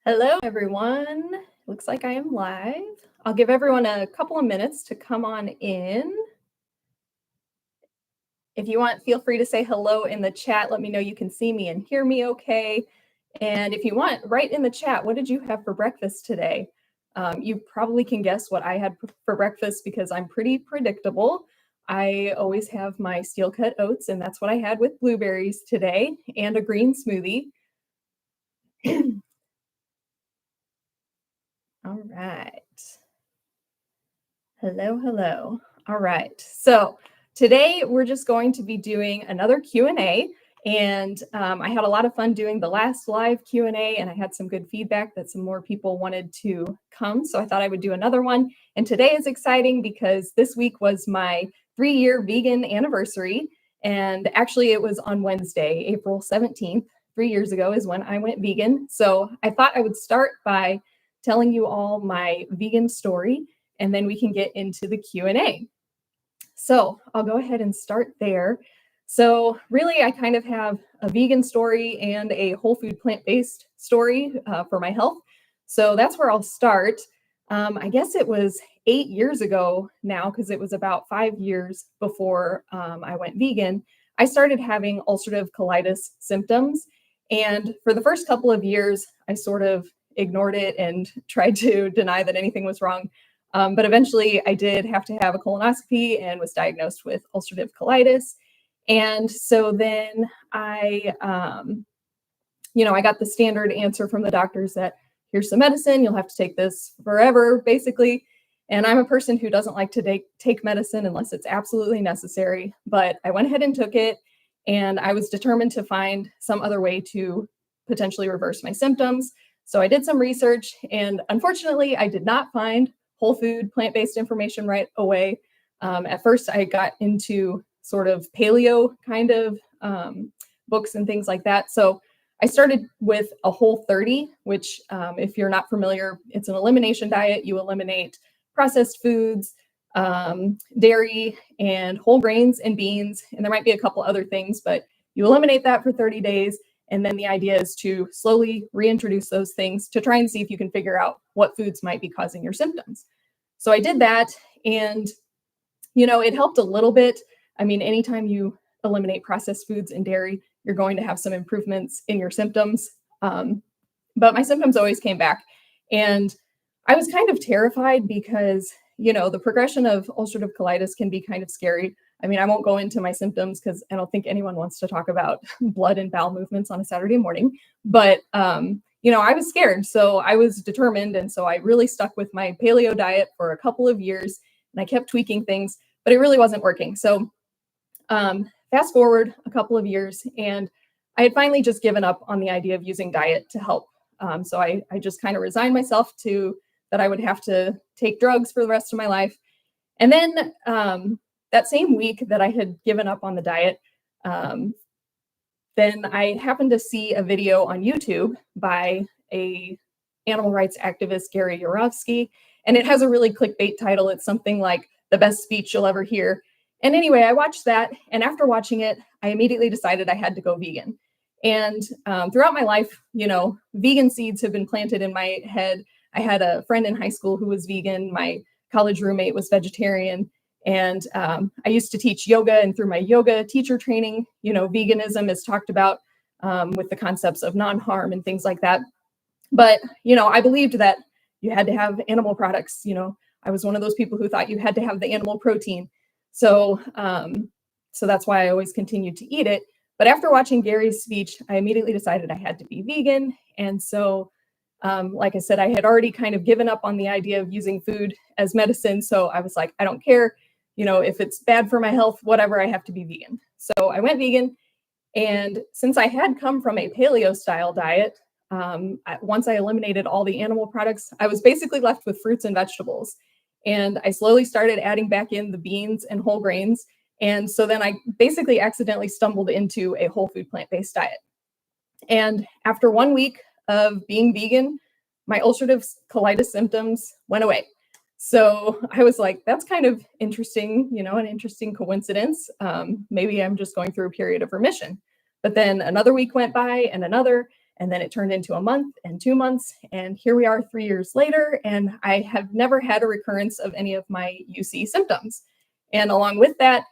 Hello, everyone. Looks like I am live. I'll give everyone a couple of minutes to come on in. If you want, feel free to say hello in the chat. Let me know you can see me and hear me okay. And if you want, write in the chat, what did you have for breakfast today? You probably can guess what I had for breakfast because I'm pretty predictable. I always have my steel-cut oats, and that's what I had with blueberries today, and a green smoothie. All right. Hello. All right. So today we're just going to be doing another Q&A. And I had a lot of fun doing the last live Q&A, and I had some good feedback that some more people wanted to come. So I thought I would do another one. And today is exciting because this week was my 3-year vegan anniversary. And actually it was on Wednesday, April 17th. 3 years ago is when I went vegan. So I thought I would start by telling you all my vegan story, and then we can get into the Q&A. So I'll go ahead and start there. So really, I kind of have a vegan story and a whole food plant-based story for my health. So that's where I'll start. I guess it was 8 years ago now, because it was about 5 years before I went vegan. I started having ulcerative colitis symptoms. And for the first couple of years, I sort of ignored it and tried to deny that anything was wrong. But eventually I did have to have a colonoscopy and was diagnosed with ulcerative colitis. And so then I got the standard answer from the doctors that here's some medicine, you'll have to take this forever, basically. And I'm a person who doesn't like to take medicine unless it's absolutely necessary. But I went ahead and took it, and I was determined to find some other way to potentially reverse my symptoms. So I did some research, and unfortunately, I did not find whole food, plant-based information right away. At first, I got into sort of paleo kind of books and things like that. So I started with a Whole30, which if you're not familiar, it's an elimination diet. You eliminate processed foods, dairy, and whole grains and beans. And there might be a couple other things, but you eliminate that for 30 days. And then the idea is to slowly reintroduce those things to try and see if you can figure out what foods might be causing your symptoms. So I did that, and, it helped a little bit. I mean, anytime you eliminate processed foods and dairy, you're going to have some improvements in your symptoms. But my symptoms always came back. And I was kind of terrified because, the progression of ulcerative colitis can be kind of scary. I mean, I won't go into my symptoms because I don't think anyone wants to talk about blood and bowel movements on a Saturday morning. But, I was scared. So I was determined. And so I really stuck with my paleo diet for a couple of years, and I kept tweaking things, but it really wasn't working. So fast forward a couple of years, and I had finally just given up on the idea of using diet to help. So I just kind of resigned myself to that I would have to take drugs for the rest of my life. And then that same week that I had given up on the diet, then I happened to see a video on YouTube by a animal rights activist, Gary Yourofsky, and it has a really clickbait title. It's something like the best speech you'll ever hear. And anyway, I watched that, and after watching it, I immediately decided I had to go vegan. And throughout my life, vegan seeds have been planted in my head. I had a friend in high school who was vegan. My college roommate was vegetarian. And I used to teach yoga, and through my yoga teacher training, veganism is talked about with the concepts of non-harm and things like that. But, I believed that you had to have animal products. I was one of those people who thought you had to have the animal protein. So that's why I always continued to eat it. But after watching Gary's speech, I immediately decided I had to be vegan. And so, like I said, I had already kind of given up on the idea of using food as medicine. So I was like, I don't care. If it's bad for my health, whatever, I have to be vegan. So I went vegan. And since I had come from a paleo style diet, once I eliminated all the animal products, I was basically left with fruits and vegetables. And I slowly started adding back in the beans and whole grains. And so then I basically accidentally stumbled into a whole food plant-based diet. And after 1 week of being vegan, my ulcerative colitis symptoms went away. So I was like, that's kind of interesting, an interesting coincidence. Maybe I'm just going through a period of remission. But then another week went by, and another. And then it turned into a month and 2 months. And here we are 3 years later. And I have never had a recurrence of any of my UC symptoms. And along with that,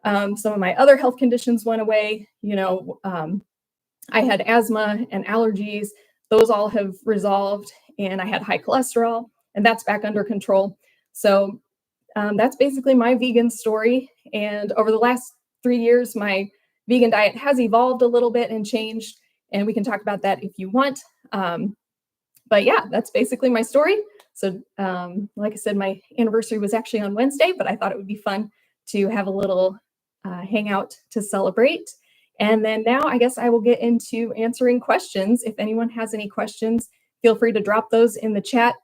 some of my other health conditions went away. I had asthma and allergies. Those all have resolved. And I had high cholesterol, and that's back under control. So that's basically my vegan story. And over the last 3 years, my vegan diet has evolved a little bit and changed. And we can talk about that if you want. But yeah, that's basically my story. So like I said, my anniversary was actually on Wednesday, but I thought it would be fun to have a little hangout to celebrate. And then now I guess I will get into answering questions. If anyone has any questions, feel free to drop those in the chat.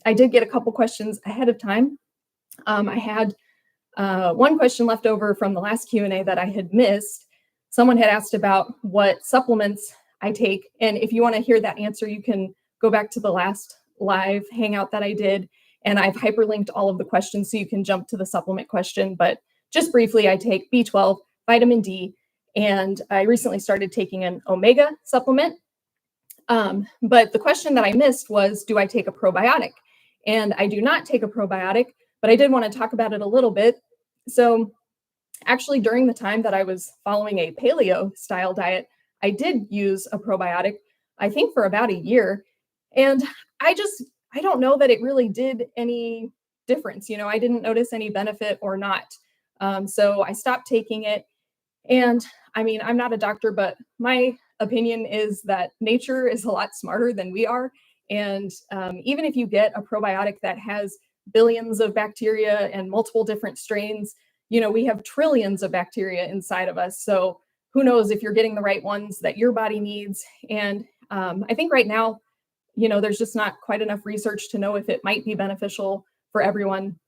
I did get a couple questions ahead of time. I had one question left over from the last Q&A that I had missed. Someone had asked about what supplements I take. And if you want to hear that answer, you can go back to the last live hangout that I did. And I've hyperlinked all of the questions so you can jump to the supplement question. But just briefly, I take B12, vitamin D, and I recently started taking an omega supplement. But the question that I missed was, do I take a probiotic? And I do not take a probiotic, but I did want to talk about it a little bit. So actually, during the time that I was following a paleo style diet, I did use a probiotic, I think for about a year. And I don't know that it really did any difference. I didn't notice any benefit or not. So I stopped taking it. And I mean, I'm not a doctor, but my opinion is that nature is a lot smarter than we are. And even if you get a probiotic that has billions of bacteria and multiple different strains, we have trillions of bacteria inside of us. So who knows if you're getting the right ones that your body needs. And I think right now, there's just not quite enough research to know if it might be beneficial for everyone.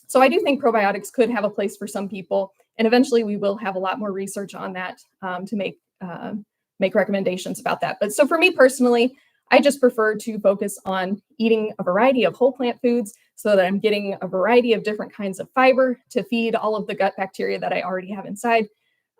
So I do think probiotics could have a place for some people. And eventually we will have a lot more research on that to make recommendations about that. But so for me personally, I just prefer to focus on eating a variety of whole plant foods so that I'm getting a variety of different kinds of fiber to feed all of the gut bacteria that I already have inside.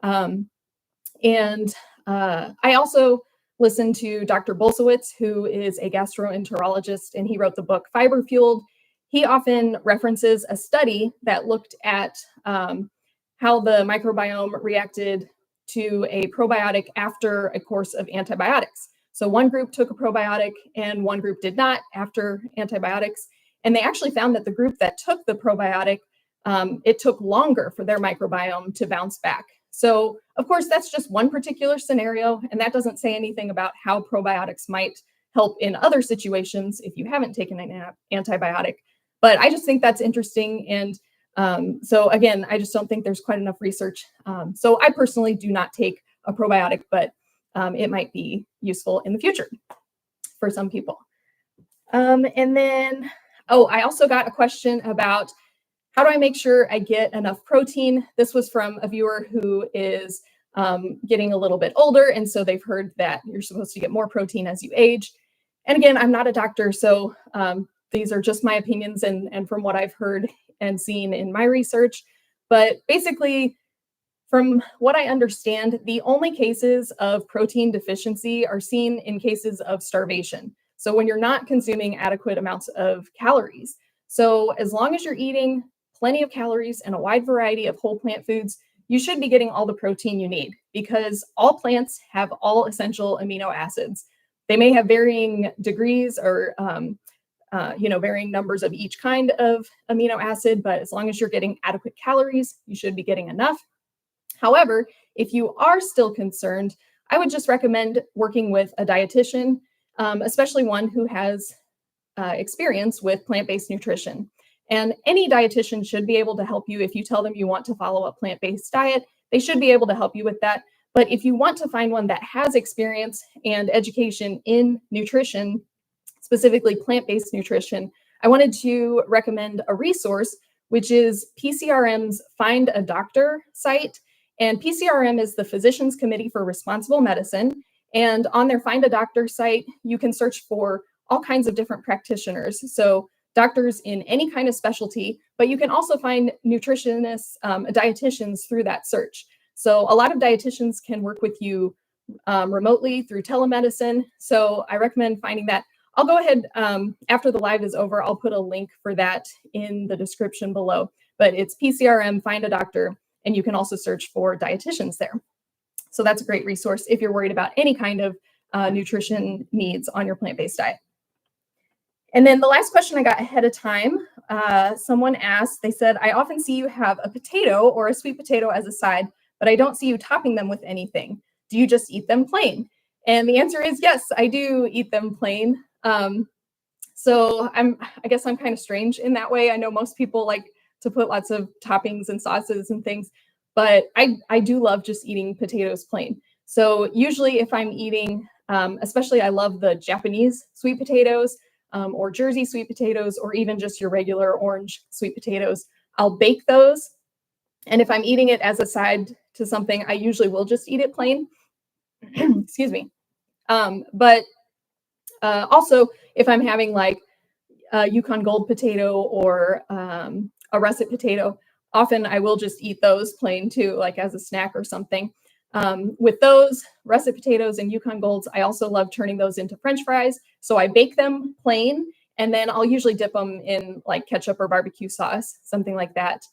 And I also listen to Dr. Bolsewicz, who is a gastroenterologist, and he wrote the book Fiber Fueled. He often references a study that looked at how the microbiome reacted to a probiotic after a course of antibiotics. So one group took a probiotic and one group did not after antibiotics. And they actually found that the group that took the probiotic, it took longer for their microbiome to bounce back. So of course, that's just one particular scenario. And that doesn't say anything about how probiotics might help in other situations if you haven't taken an antibiotic. But I just think that's interesting. And so again, I just don't think there's quite enough research. So I personally do not take a probiotic, but it might be useful in the future for some people. And then, I also got a question about how do I make sure I get enough protein? This was from a viewer who is getting a little bit older. And so they've heard that you're supposed to get more protein as you age. And again, I'm not a doctor, so these are just my opinions and from what I've heard and seen in my research. But basically, from what I understand, the only cases of protein deficiency are seen in cases of starvation. So when you're not consuming adequate amounts of calories. So as long as you're eating plenty of calories and a wide variety of whole plant foods, you should be getting all the protein you need because all plants have all essential amino acids. They may have varying degrees or varying numbers of each kind of amino acid, but as long as you're getting adequate calories, you should be getting enough. However, if you are still concerned, I would just recommend working with a dietitian, especially one who has experience with plant-based nutrition. And any dietitian should be able to help you if you tell them you want to follow a plant-based diet. They should be able to help you with that. But if you want to find one that has experience and education in nutrition, specifically plant-based nutrition, I wanted to recommend a resource, which is PCRM's Find a Doctor site. And PCRM is the Physicians Committee for Responsible Medicine. And on their Find a Doctor site, you can search for all kinds of different practitioners. So doctors in any kind of specialty, but you can also find nutritionists, dietitians through that search. So a lot of dietitians can work with you remotely through telemedicine. So I recommend finding that. I'll go ahead, after the live is over, I'll put a link for that in the description below. But it's PCRM, Find a Doctor, and you can also search for dietitians there. So that's a great resource if you're worried about any kind of nutrition needs on your plant-based diet. And then the last question I got ahead of time, someone asked, they said, I often see you have a potato or a sweet potato as a side, but I don't see you topping them with anything. Do you just eat them plain? And the answer is yes, I do eat them plain. So I guess I'm kind of strange in that way. I know most people like to put lots of toppings and sauces and things, but I do love just eating potatoes plain. So usually if I'm eating, especially I love the Japanese sweet potatoes, or Jersey sweet potatoes, or even just your regular orange sweet potatoes, I'll bake those. And if I'm eating it as a side to something, I usually will just eat it plain. Excuse me. But also, if I'm having like a Yukon Gold potato or a russet potato, often I will just eat those plain too, like as a snack or something. With those russet potatoes and Yukon Golds, I also love turning those into French fries. So I bake them plain, and then I'll usually dip them in like ketchup or barbecue sauce, something like that.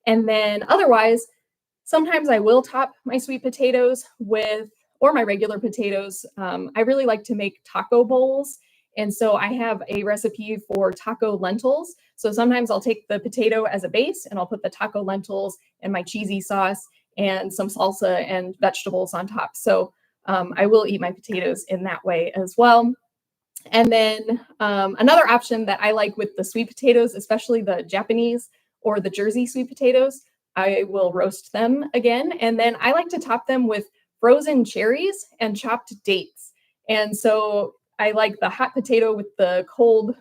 And then otherwise, sometimes I will top my sweet potatoes with, or my regular potatoes. I really like to make taco bowls. And so I have a recipe for taco lentils. So sometimes I'll take the potato as a base and I'll put the taco lentils and my cheesy sauce and some salsa and vegetables on top. So I will eat my potatoes in that way as well. And then another option that I like with the sweet potatoes, especially the Japanese or the Jersey sweet potatoes, I will roast them again. And then I like to top them with frozen cherries and chopped dates. And so I like the hot potato with the cold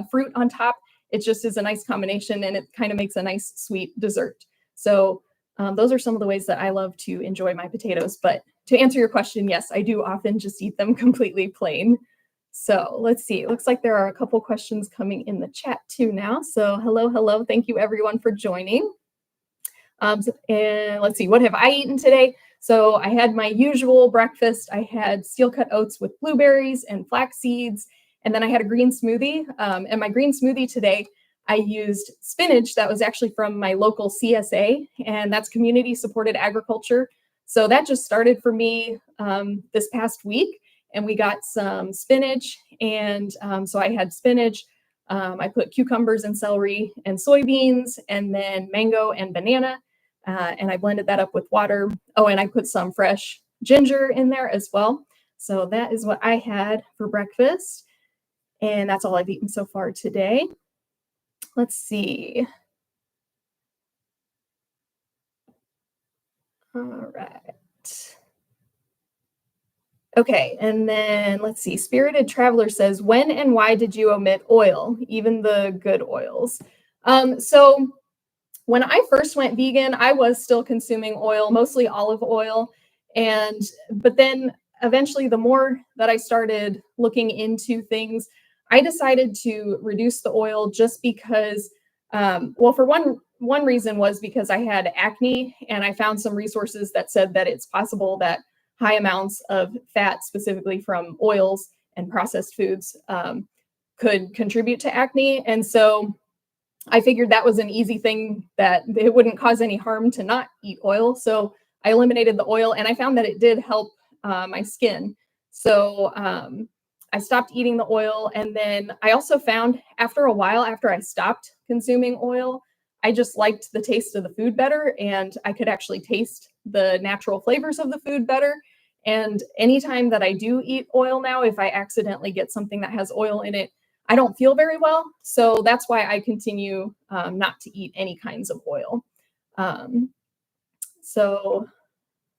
fruit on top. It just is a nice combination, and it kind of makes a nice sweet dessert. So those are some of the ways that I love to enjoy my potatoes. But to answer your question, yes, I do often just eat them completely plain. So let's see. It looks like there are a couple questions coming in the chat too now. So hello. Thank you everyone for joining. And let's see, what have I eaten today? So I had my usual breakfast. I had steel cut oats with blueberries and flax seeds. And then I had a green smoothie. And my green smoothie today, I used spinach that was actually from my local CSA, and that's community supported agriculture. So that just started for me this past week, and we got some spinach. And so I had spinach. I put cucumbers and celery and soybeans, and then mango and banana. And I blended that up with water. Oh, and I put some fresh ginger in there as well. So that is what I had for breakfast. And that's all I've eaten so far today. Let's see. All right. Okay, and then let's see. Spirited Traveler says, when and why did you omit oil, even the good oils? So when I first went vegan, I was still consuming oil, mostly olive oil. But then eventually, the more that I started looking into things, I decided to reduce the oil just because, well, for one reason was because I had acne, and I found some resources that said that it's possible that high amounts of fat, specifically from oils and processed foods, could contribute to acne. And so I figured that was an easy thing, that it wouldn't cause any harm to not eat oil. So I eliminated the oil, and I found that it did help my skin. So I stopped eating the oil. And then I also found after a while, after I stopped consuming oil, I just liked the taste of the food better, and I could actually taste the natural flavors of the food better. And anytime that I do eat oil now, if I accidentally get something that has oil in it, I don't feel very well. So that's why I continue not to eat any kinds of oil. So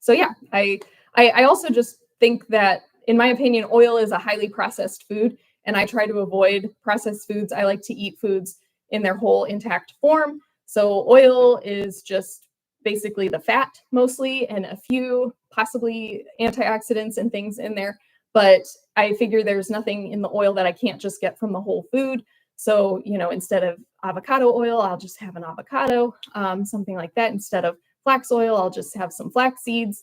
yeah, I also just think that, in my opinion, oil is a highly processed food, and I try to avoid processed foods. I like to eat foods in their whole intact form. So oil is just basically the fat mostly, and a few possibly antioxidants and things in there. But I figure there's nothing in the oil that I can't just get from the whole food. So, instead of avocado oil, I'll just have an avocado, something like that. Instead of flax oil, I'll just have some flax seeds.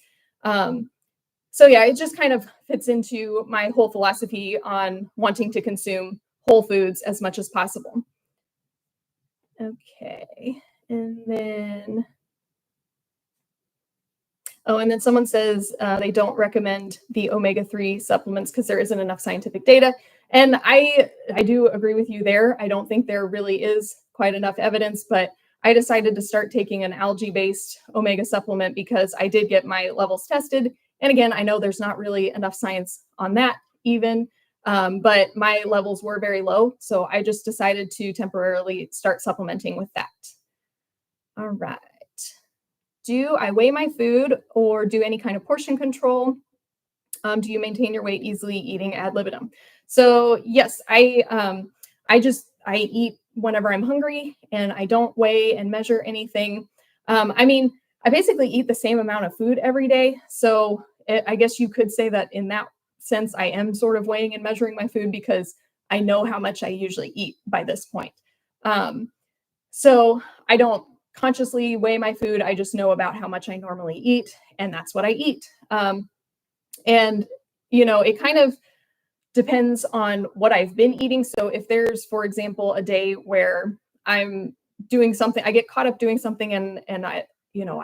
So yeah, it just kind of fits into my whole philosophy on wanting to consume whole foods as much as possible. Okay. And then, oh, and then someone says they don't recommend the omega-3 supplements because there isn't enough scientific data. And I do agree with you there. I don't think there really is quite enough evidence, but I decided to start taking an algae-based omega supplement because I did get my levels tested. And again, I know there's not really enough science on that even, but my levels were very low. So I just decided to temporarily start supplementing with that. All right. Do I weigh my food or do any kind of portion control? Do you maintain your weight easily eating ad libidum? So yes, I eat whenever I'm hungry and I don't weigh and measure anything. I mean, I basically eat the same amount of food every day. So I guess you could say that in that sense, I am sort of weighing and measuring my food because I know how much I usually eat by this point. So I don't consciously weigh my food. I just know about how much I normally eat, and that's what I eat. And, it kind of depends on what I've been eating. So if there's, for example, a day where I'm doing something, I get caught up doing something and I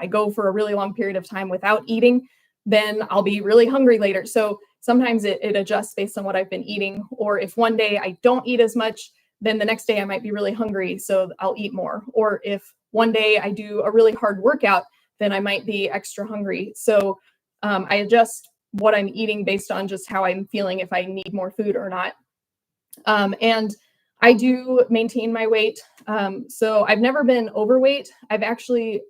go for a really long period of time without eating, then I'll be really hungry later. So sometimes it adjusts based on what I've been eating. Or if one day I don't eat as much, then the next day I might be really hungry, so I'll eat more. Or if one day I do a really hard workout, then I might be extra hungry. So I adjust what I'm eating based on just how I'm feeling, if I need more food or not. And I do maintain my weight. So I've never been overweight. I've actually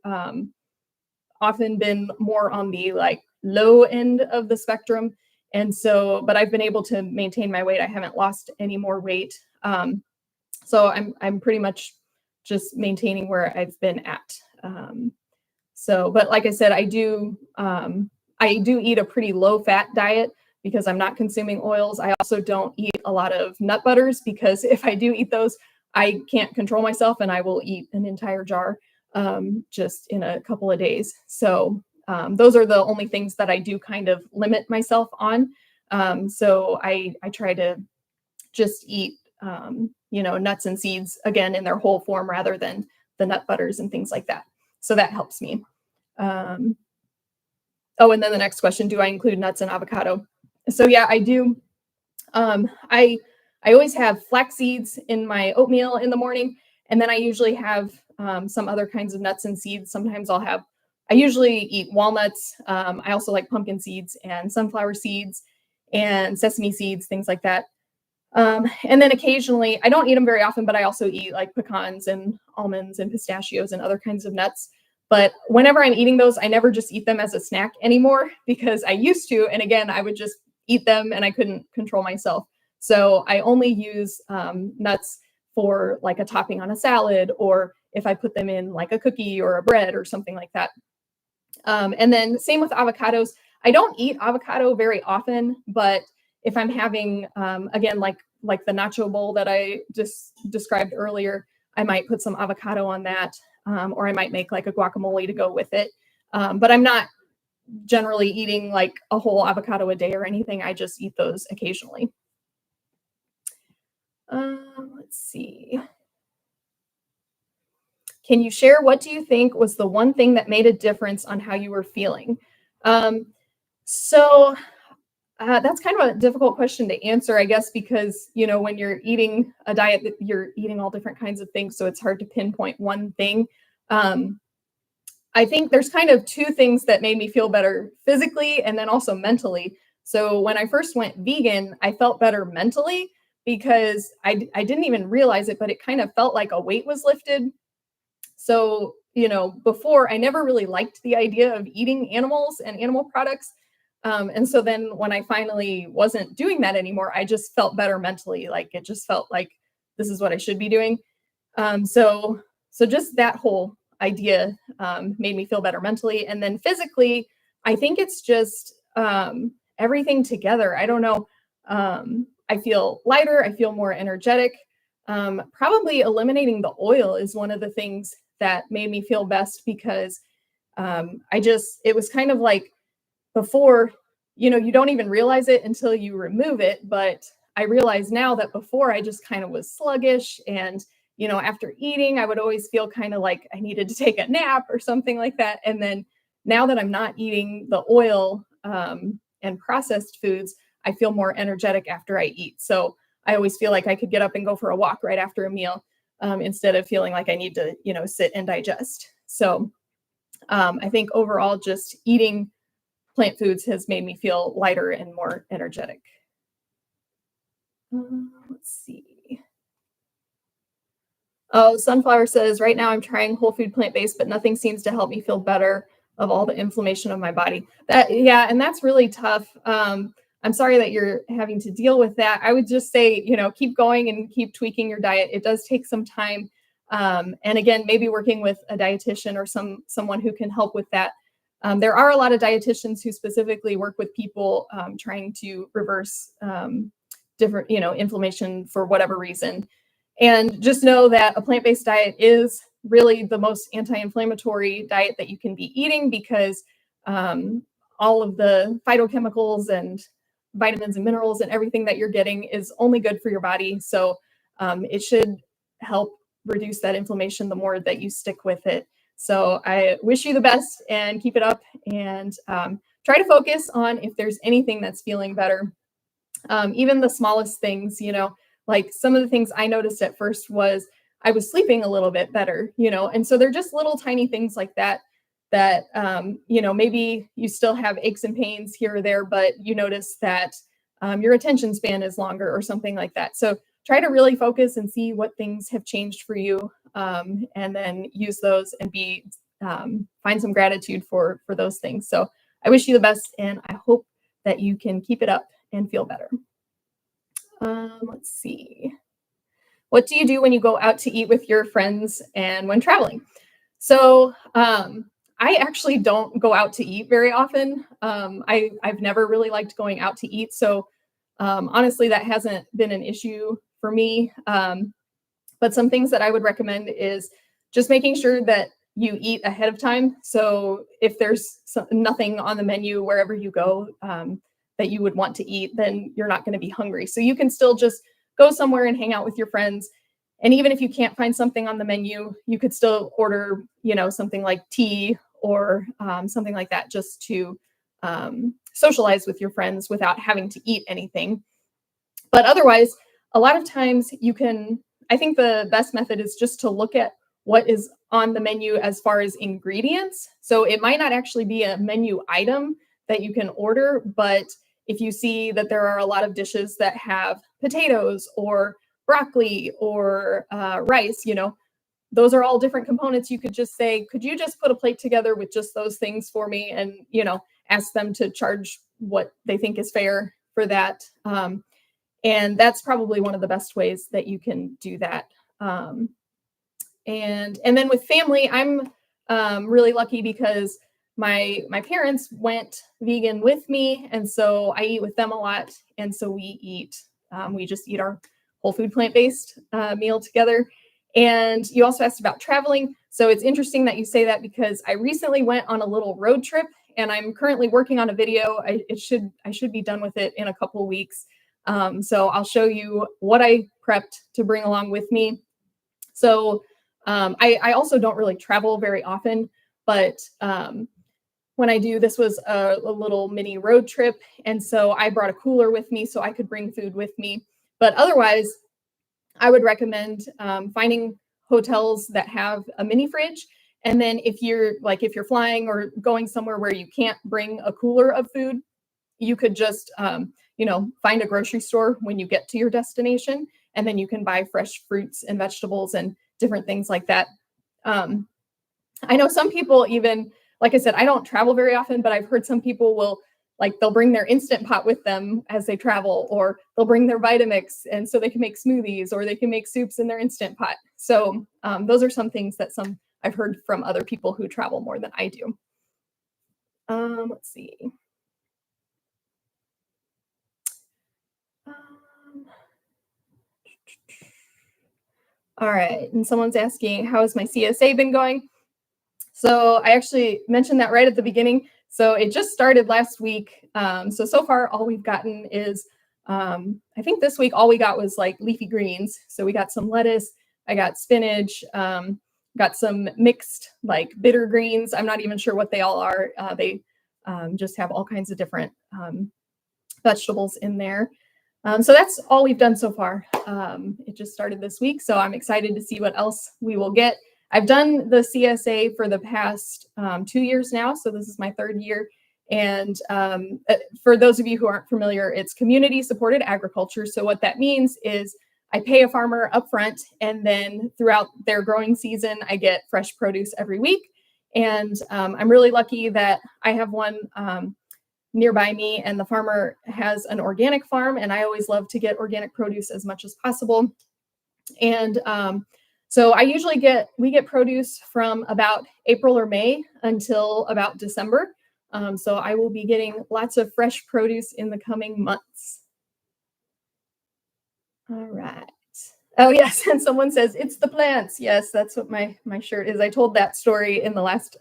often been more on the low end of the spectrum. And so, but I've been able to maintain my weight. I haven't lost any more weight. So I'm pretty much just maintaining where I've been at. But like I said, I do eat a pretty low fat diet because I'm not consuming oils. I also don't eat a lot of nut butters because if I do eat those, I can't control myself and I will eat an entire jar just in a couple of days. So those are the only things that I do kind of limit myself on. So I try to just eat nuts and seeds again in their whole form rather than the nut butters and things like that. So that helps me. And then the next question, do I include nuts and avocado? So yeah, I do. I always have flax seeds in my oatmeal in the morning, and then I usually have some other kinds of nuts and seeds. Sometimes I usually eat walnuts. I also like pumpkin seeds and sunflower seeds and sesame seeds, things like that. And then occasionally, I don't eat them very often, but I also eat like pecans and almonds and pistachios and other kinds of nuts. But whenever I'm eating those, I never just eat them as a snack anymore because I used to. And again, I would just eat them and I couldn't control myself. So I only use nuts for like a topping on a salad, or if I put them in like a cookie or a bread or something like that. And then same with avocados. I don't eat avocado very often, but if I'm having, again, like the nacho bowl that I just described earlier, I might put some avocado on that, or I might make like a guacamole to go with it. But I'm not generally eating like a whole avocado a day or anything. I just eat those occasionally. Let's see. Can you share what do you think was the one thing that made a difference on how you were feeling? So that's kind of a difficult question to answer, I guess, because, when you're eating a diet, that you're eating all different kinds of things. So it's hard to pinpoint one thing. I think there's kind of two things that made me feel better physically and then also mentally. So when I first went vegan, I felt better mentally because I didn't even realize it, but it kind of felt like a weight was lifted. So, before I never really liked the idea of eating animals and animal products. And so then when I finally wasn't doing that anymore, I just felt better mentally. Like it just felt like this is what I should be doing. So just that whole idea made me feel better mentally. And then physically, I think it's just everything together. I don't know. I feel lighter. I feel more energetic. Probably eliminating the oil is one of the things that made me feel best because it was kind of like before, you don't even realize it until you remove it. But I realize now that before I just kind of was sluggish, and after eating, I would always feel kind of like I needed to take a nap or something like that. And then now that I'm not eating the oil and processed foods, I feel more energetic after I eat. So I always feel like I could get up and go for a walk right after a meal instead of feeling like I need to, sit and digest. So I think overall, just eating plant foods has made me feel lighter and more energetic. Let's see. Oh, Sunflower says, right now I'm trying whole food plant-based, but nothing seems to help me feel better of all the inflammation of my body. And that's really tough. I'm sorry that you're having to deal with that. I would just say, keep going and keep tweaking your diet. It does take some time. And again, maybe working with a dietitian or someone who can help with that. There are a lot of dietitians who specifically work with people trying to reverse different, inflammation for whatever reason. And just know that a plant-based diet is really the most anti-inflammatory diet that you can be eating, because all of the phytochemicals and vitamins and minerals and everything that you're getting is only good for your body. So it should help reduce that inflammation the more that you stick with it. So I wish you the best and keep it up, and try to focus on if there's anything that's feeling better. Even the smallest things, like some of the things I noticed at first was I was sleeping a little bit better, and so they're just little tiny things like that, maybe you still have aches and pains here or there, but you notice that your attention span is longer or something like that. So try to really focus and see what things have changed for you, and then use those and find some gratitude for those things. So I wish you the best, and I hope that you can keep it up and feel better. Let's see. What do you do when you go out to eat with your friends and when traveling? So I actually don't go out to eat very often. I've never really liked going out to eat. So honestly, that hasn't been an issue for me. But some things that I would recommend is just making sure that you eat ahead of time. So if there's nothing on the menu wherever you go that you would want to eat, then you're not going to be hungry. So you can still just go somewhere and hang out with your friends. And even if you can't find something on the menu, you could still order, something like tea or something like that, just to socialize with your friends without having to eat anything. But otherwise, a lot of times I think the best method is just to look at what is on the menu as far as ingredients. So it might not actually be a menu item that you can order, but if you see that there are a lot of dishes that have potatoes or broccoli or rice, those are all different components. You could just say, could you just put a plate together with just those things for me? And, ask them to charge what they think is fair for that. And that's probably one of the best ways that you can do that. And then with family, I'm really lucky because my parents went vegan with me, and so I eat with them a lot. And so we just eat our whole food plant-based meal together. And you also asked about traveling. So it's interesting that you say that, because I recently went on a little road trip, and I'm currently working on a video. I should be done with it in a couple of weeks. So I'll show you what I prepped to bring along with me. So I also don't really travel very often, but when I do, this was a little mini road trip. And so I brought a cooler with me so I could bring food with me. But otherwise, I would recommend finding hotels that have a mini fridge. And then if you're flying or going somewhere where you can't bring a cooler of food, you could just, find a grocery store when you get to your destination, and then you can buy fresh fruits and vegetables and different things like that. I know some people even, like I said, I don't travel very often, but I've heard some people they'll bring their Instant Pot with them as they travel, or they'll bring their Vitamix, and so they can make smoothies or they can make soups in their Instant Pot. So those are some things that I've heard from other people who travel more than I do. Let's see. All right. And someone's asking, how has my CSA been going? So I actually mentioned that right at the beginning. So it just started last week. So far all we've gotten is, I think this week all we got was like leafy greens. So we got some lettuce, I got spinach, got some mixed like bitter greens. I'm not even sure what they all are. They just have all kinds of different vegetables in there. So that's all we've done so far. It just started this week, so I'm excited to see what else we will get. I've done the CSA for the past 2 years now, so this is my 3rd year. And for those of you who aren't familiar, it's community supported agriculture. So what that means is I pay a farmer upfront, and then throughout their growing season, I get fresh produce every week. And I'm really lucky that I have one nearby me, and the farmer has an organic farm, and I always love to get organic produce as much as possible. And so we get produce from about April or May until about December. So I will be getting lots of fresh produce in the coming months. All right. Oh yes, and someone says it's the plants. Yes, that's what my shirt is. I told that story in the last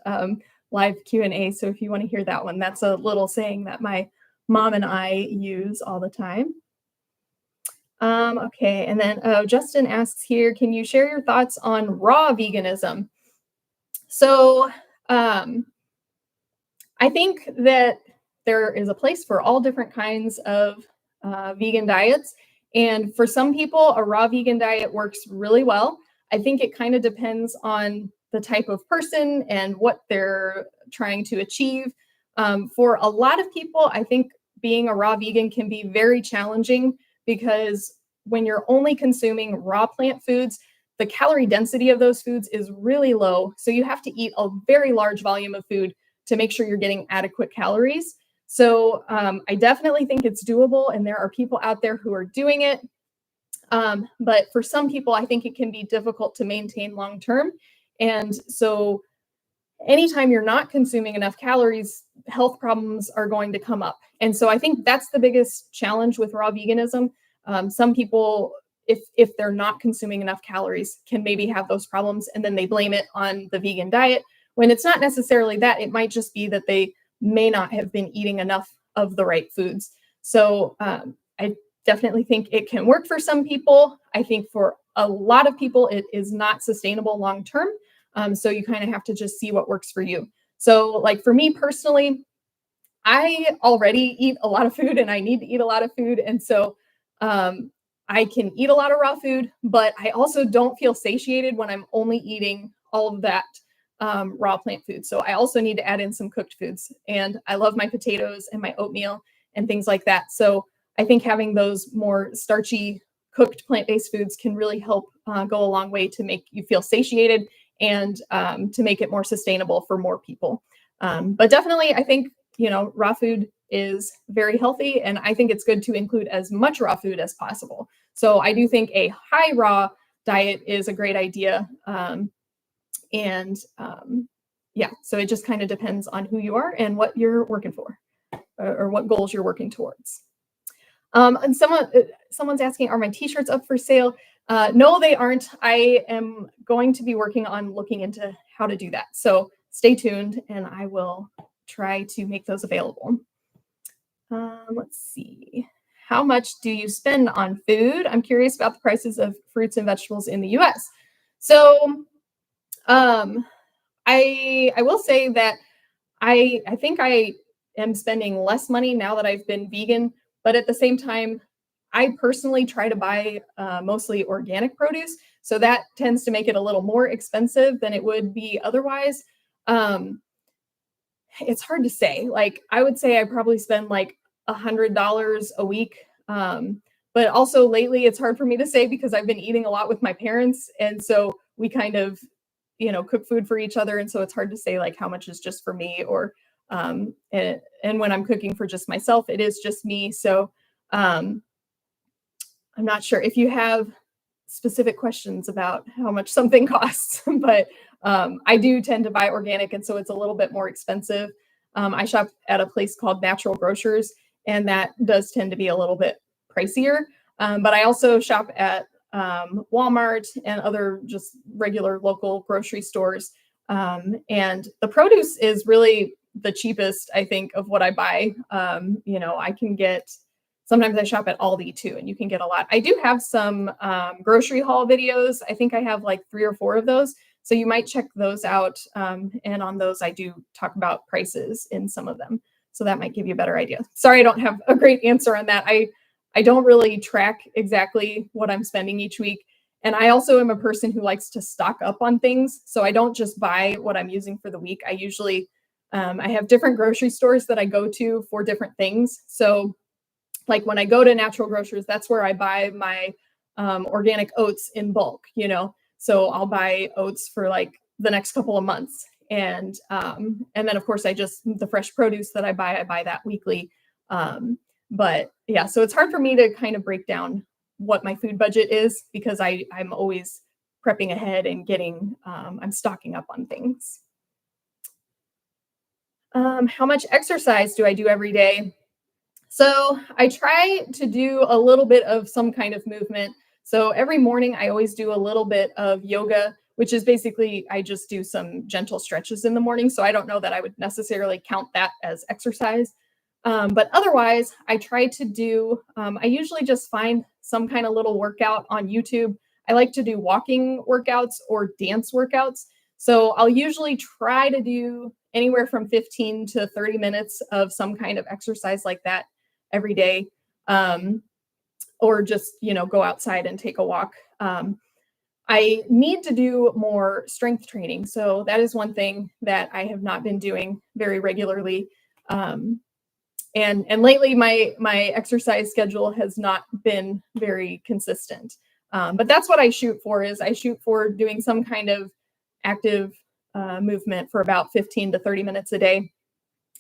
live Q&A. So if you want to hear that one, that's a little saying that my mom and I use all the time. Okay, and then Justin asks here, can you share your thoughts on raw veganism? So I think that there is a place for all different kinds of vegan diets. And for some people, a raw vegan diet works really well. I think it kind of depends on the type of person and what they're trying to achieve. For a lot of people, I think being a raw vegan can be very challenging because when you're only consuming raw plant foods, the calorie density of those foods is really low. So you have to eat a very large volume of food to make sure you're getting adequate calories. So I definitely think it's doable, and there are people out there who are doing it. But for some people, I think it can be difficult to maintain long term. And so anytime you're not consuming enough calories, health problems are going to come up. And so I think that's the biggest challenge with raw veganism. Some people, if they're not consuming enough calories, can maybe have those problems, and then they blame it on the vegan diet, when it's not necessarily that. It might just be that they may not have been eating enough of the right foods. So I definitely think it can work for some people. I think for a lot of people, it is not sustainable long term. So you kind of have to just see what works for you. So like for me personally, I already eat a lot of food, and I need to eat a lot of food. And so I can eat a lot of raw food, but I also don't feel satiated when I'm only eating all of that raw plant food. So I also need to add in some cooked foods, and I love my potatoes and my oatmeal and things like that. So I think having those more starchy cooked plant-based foods can really help go a long way to make you feel satiated and to make it more sustainable for more people. But definitely, I think, raw food is very healthy, and I think it's good to include as much raw food as possible. So I do think a high raw diet is a great idea. Yeah, so it just kind of depends on who you are and what you're working for, or what goals you're working towards. And someone's asking, are my t-shirts up for sale? No, they aren't. I am going to be working on looking into how to do that. So stay tuned, and I will try to make those available. Let's see. How much do you spend on food? I'm curious about the prices of fruits and vegetables in the US. So I will say that I think I am spending less money now that I've been vegan, but at the same time, I personally try to buy mostly organic produce. So that tends to make it a little more expensive than it would be otherwise. It's hard to say. Like, I would say I probably spend like $100 a week. But also lately it's hard for me to say because I've been eating a lot with my parents. And so we kind of, cook food for each other. And so it's hard to say like how much is just for me, or, and when I'm cooking for just myself, it is just me. So, I'm not sure if you have specific questions about how much something costs, but I do tend to buy organic, and so it's a little bit more expensive. I shop at a place called Natural Grocers, and that does tend to be a little bit pricier. But I also shop at Walmart and other just regular local grocery stores. And the produce is really the cheapest, I think, of what I buy. I can get, sometimes I shop at Aldi too, and you can get a lot. I do have some grocery haul videos. I think I have like 3 or 4 of those. So you might check those out. And on those, I do talk about prices in some of them. So that might give you a better idea. Sorry, I don't have a great answer on that. I don't really track exactly what I'm spending each week. And I also am a person who likes to stock up on things. So I don't just buy what I'm using for the week. I usually, I have different grocery stores that I go to for different things. So like when I go to Natural Grocers, that's where I buy my organic oats in bulk, So I'll buy oats for like the next couple of months. And then of course the fresh produce that I buy that weekly. But yeah, so it's hard for me to kind of break down what my food budget is because I'm always prepping ahead and I'm stocking up on things. How much exercise do I do every day? So I try to do a little bit of some kind of movement. So every morning I always do a little bit of yoga, which is basically I just do some gentle stretches in the morning. So I don't know that I would necessarily count that as exercise. But otherwise, I try to do, I usually just find some kind of little workout on YouTube. I like to do walking workouts or dance workouts. So I'll usually try to do anywhere from 15 to 30 minutes of some kind of exercise like that every day. Or just, go outside and take a walk. I need to do more strength training. So that is one thing that I have not been doing very regularly. And lately my exercise schedule has not been very consistent. But that's what I shoot for doing some kind of active movement for about 15 to 30 minutes a day.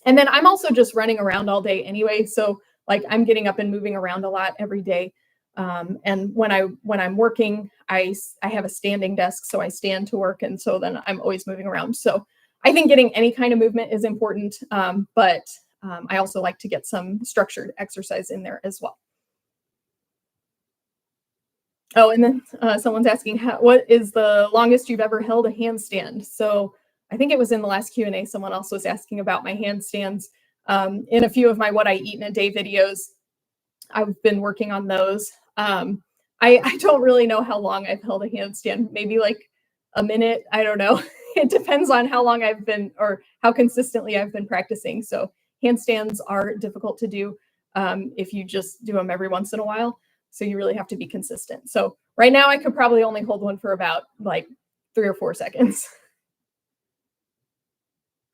And then I'm also just running around all day anyway. So like I'm getting up and moving around a lot every day. And when I'm working, I have a standing desk, so I stand to work. And so then I'm always moving around. So I think getting any kind of movement is important. But I also like to get some structured exercise in there as well. Oh, and then someone's asking, what is the longest you've ever held a handstand? So I think it was in the last Q&A, someone else was asking about my handstands. In a few of my What I Eat in a Day videos, I've been working on those. I don't really know how long I've held a handstand, maybe like a minute. I don't know. It depends on how long I've been or how consistently I've been practicing. So handstands are difficult to do if you just do them every once in a while. So you really have to be consistent. So right now I could probably only hold one for about like 3 or 4 seconds.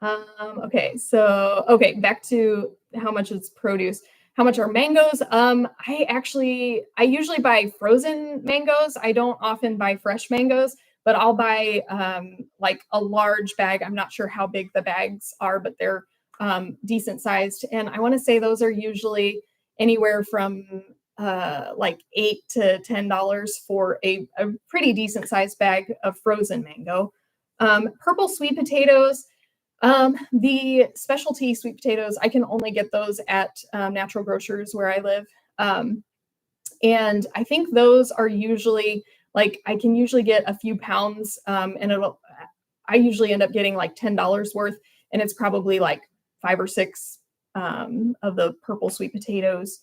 Okay, back to how much is produce. How much are mangoes? I usually buy frozen mangoes. I don't often buy fresh mangoes, but I'll buy like a large bag. I'm not sure how big the bags are, but they're decent sized. And I want to say those are usually anywhere from like $8 to $10 for a pretty decent sized bag of frozen mango. Purple sweet potatoes. The specialty sweet potatoes, I can only get those at Natural Grocers where I live. And I think those are usually like, I can usually get a few pounds and I usually end up getting like $10 worth, and it's probably like 5 or 6 of the purple sweet potatoes.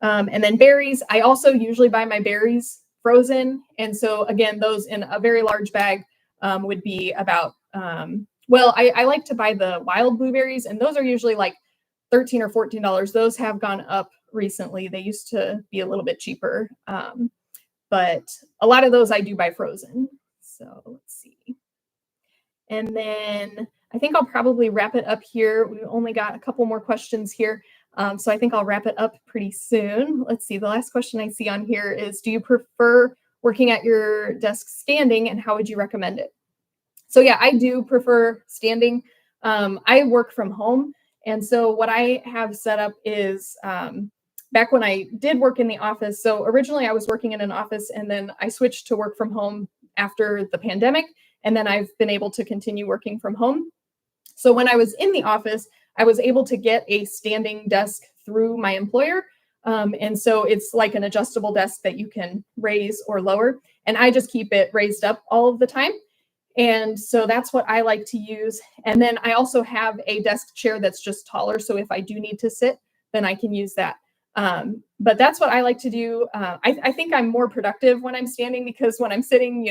And then berries, I also usually buy my berries frozen. And so again, those in a very large bag would be about, I like to buy the wild blueberries, and those are usually like $13 or $14. Those have gone up recently. They used to be a little bit cheaper. But a lot of those I do buy frozen. So let's see. And then I think I'll probably wrap it up here. We've only got a couple more questions here. So I think I'll wrap it up pretty soon. Let's see. The last question I see on here is, do you prefer working at your desk standing, and how would you recommend it? So yeah, I do prefer standing. I work from home. And so what I have set up is back when I did work in the office. So originally I was working in an office, and then I switched to work from home after the pandemic. And then I've been able to continue working from home. So when I was in the office, I was able to get a standing desk through my employer. And so it's like an adjustable desk that you can raise or lower. And I just keep it raised up all of the time. And so that's what I like to use. And then I also have a desk chair that's just taller. So if I do need to sit, then I can use that. But that's what I like to do. I think I'm more productive when I'm standing, because when I'm sitting,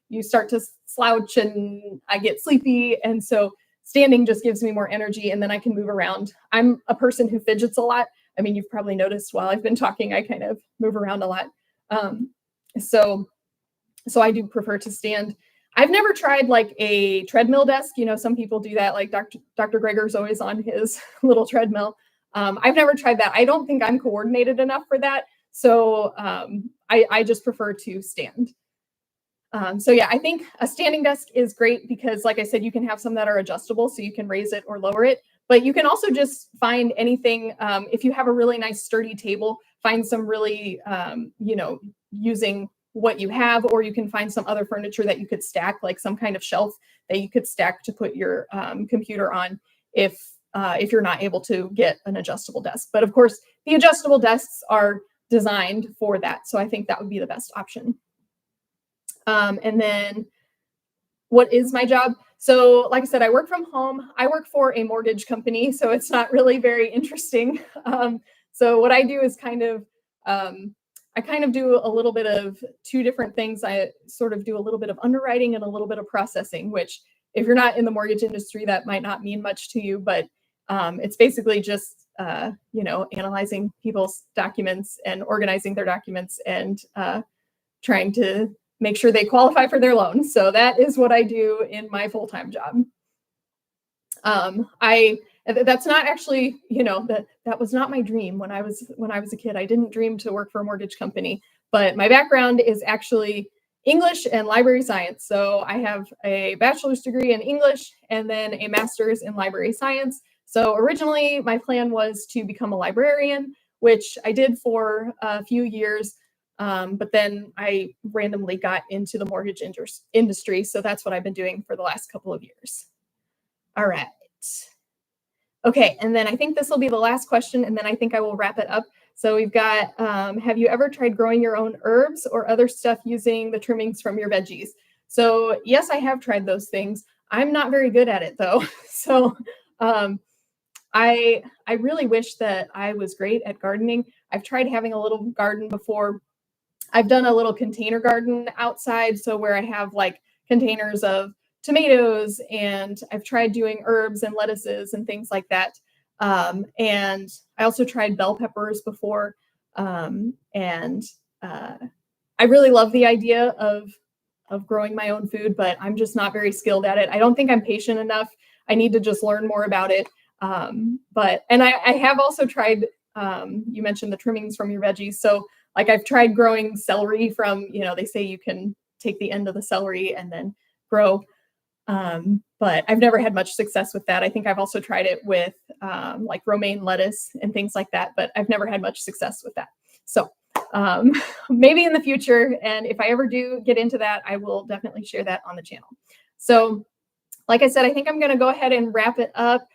you start to slouch and I get sleepy. And so standing just gives me more energy, and then I can move around. I'm a person who fidgets a lot. I mean, you've probably noticed while I've been talking, I kind of move around a lot. So I do prefer to stand. I've never tried like a treadmill desk. Some people do that. Like Dr. Greger's always on his little treadmill. I've never tried that. I don't think I'm coordinated enough for that. So I just prefer to stand. So yeah, I think a standing desk is great because, like I said, you can have some that are adjustable, so you can raise it or lower it. But you can also just find anything. If you have a really nice sturdy table, find some really, using what you have, or you can find some other furniture that you could stack, like some kind of shelf that you could stack to put your computer on if you're not able to get an adjustable desk. But of course, the adjustable desks are designed for that. So I think that would be the best option. And then what is my job? So like I said, I work from home. I work for a mortgage company, so it's not really very interesting. So what I do is I kind of do a little bit of two different things. I sort of do a little bit of underwriting and a little bit of processing, which if you're not in the mortgage industry, that might not mean much to you, but it's basically just, analyzing people's documents and organizing their documents and trying to make sure they qualify for their loan. So that is what I do in my full-time job. That's not actually, that was not my dream when I was a kid. I didn't dream to work for a mortgage company, but my background is actually English and library science. So I have a bachelor's degree in English and then a master's in library science. So originally my plan was to become a librarian, which I did for a few years. But then I randomly got into the mortgage industry. So that's what I've been doing for the last couple of years. All right. Okay. And then I think this will be the last question, and then I think I will wrap it up. So we've got, have you ever tried growing your own herbs or other stuff using the trimmings from your veggies? So yes, I have tried those things. I'm not very good at it though. So I really wish that I was great at gardening. I've tried having a little garden before. I've done a little container garden outside, so where I have like containers of tomatoes, and I've tried doing herbs and lettuces and things like that. And I also tried bell peppers before. And I really love the idea of growing my own food, but I'm just not very skilled at it. I don't think I'm patient enough. I need to just learn more about it. And I have also tried, you mentioned the trimmings from your veggies. So like I've tried growing celery from, they say you can take the end of the celery and then grow. But I've never had much success with that. I think I've also tried it with like romaine lettuce and things like that, but I've never had much success with that. So maybe in the future, and if I ever do get into that, I will definitely share that on the channel. So like I said, I think I'm going to go ahead and wrap it up.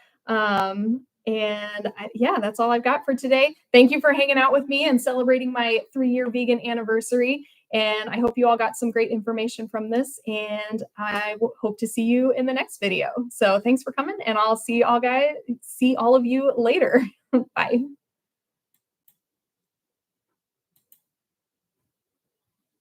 Yeah, that's all I've got for today. Thank you for hanging out with me and celebrating my 3-year vegan anniversary. And I hope you all got some great information from this, and I hope to see you in the next video. So thanks for coming, and I'll see all of you later. Bye.